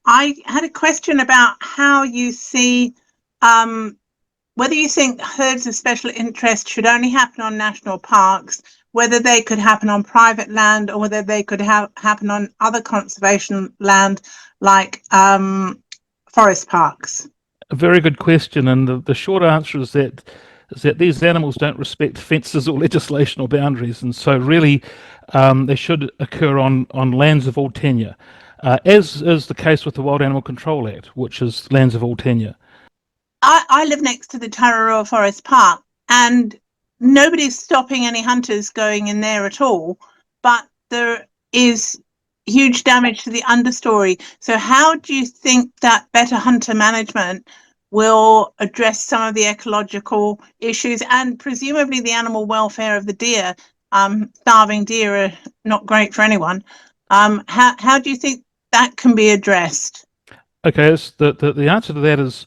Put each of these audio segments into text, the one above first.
I had a question about how you see, whether you think herds of special interest should only happen on national parks, whether they could happen on private land, or whether they could happen on other conservation land like forest parks. A very good question, and the short answer is that these animals don't respect fences or legislation or boundaries, and so really they should occur on lands of all tenure, as is the case with the Wild Animal Control Act, which is lands of all tenure. I live next to the Tararua Forest Park, and nobody's stopping any hunters going in there at all, but there is huge damage to the understory. So how do you think that better hunter management will address some of the ecological issues and presumably the animal welfare of the deer? Starving deer are not great for anyone. How do you think that can be addressed? Okay, the answer to that is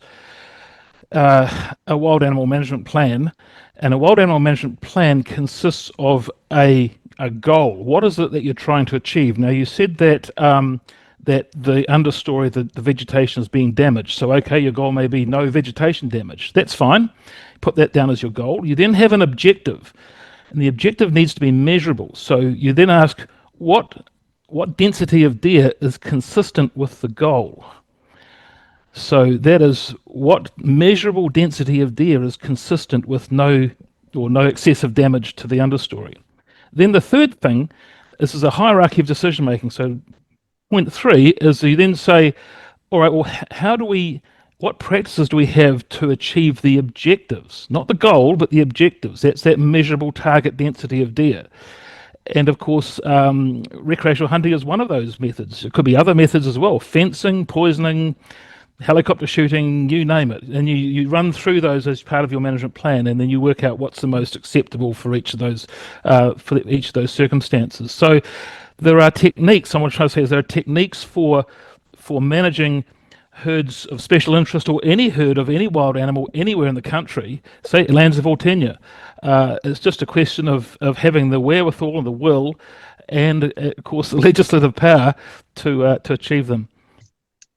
a wild animal management plan, and a wild animal management plan consists of a goal. What is it that you're trying to achieve? Now, you said that that the understory, the vegetation is being damaged. So, okay, your goal may be no vegetation damage. That's fine. Put that down as your goal. You then have an objective, and the objective needs to be measurable. So you then ask, what density of deer is consistent with the goal? So that is, what measurable density of deer is consistent with no excessive damage to the understory. Then the third thing is a hierarchy of decision making. So point 3 is you then say, all right, well, what practices do we have to achieve the objectives? Not the goal, but the objectives. That's that measurable target density of deer. And of course, recreational hunting is one of those methods. It could be other methods as well: fencing, poisoning, helicopter shooting, you name it. And you run through those as part of your management plan, and then you work out what's the most acceptable for each of those circumstances. So there are techniques. Someone trying to say is there are techniques for managing herds of special interest, or any herd of any wild animal anywhere in the country, say lands of all tenure. It's just a question of having the wherewithal and the will, and of course the legislative power to achieve them.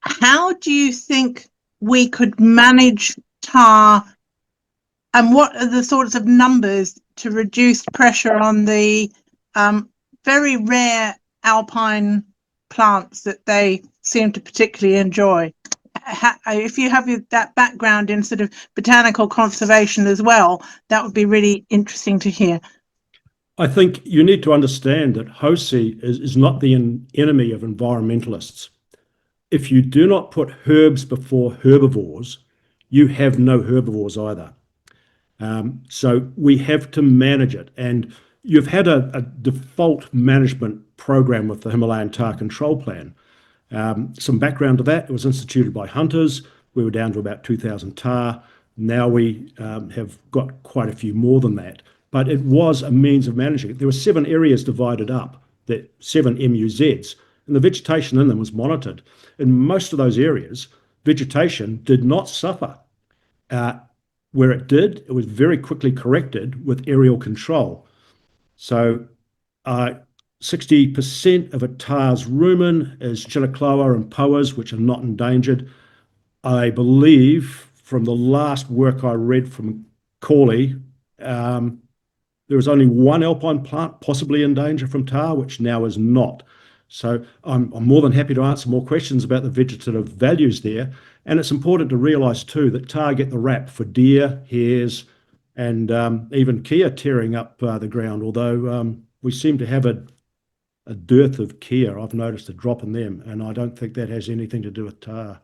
How do you think we could manage tar, and what are the sorts of numbers to reduce pressure on the very rare alpine plants that they seem to particularly enjoy? If you have that background in sort of botanical conservation as well, that would be really interesting to hear. I think you need to understand that HOSI is not the enemy of environmentalists. If you do not put herbs before herbivores, you have no herbivores either. So we have to manage it. And you've had a default management program with the Himalayan Tar Control Plan. Some background to that: it was instituted by hunters. We were down to about 2,000 tar. Now we have got quite a few more than that. But it was a means of managing it. There were 7 areas divided up, 7 MUZs, and the vegetation in them was monitored. In most of those areas, vegetation did not suffer. Where it did, it was very quickly corrected with aerial control. So 60% of a tar's rumen is chilocloa and poas, which are not endangered. I believe from the last work I read from Corley, there was only one alpine plant possibly in danger from tar, which now is not. So I'm more than happy to answer more questions about the vegetative values there. And it's important to realise too that tar get the rap for deer, hares, and even kea tearing up the ground, although we seem to have a dearth of kea. I've noticed a drop in them, and I don't think that has anything to do with tar.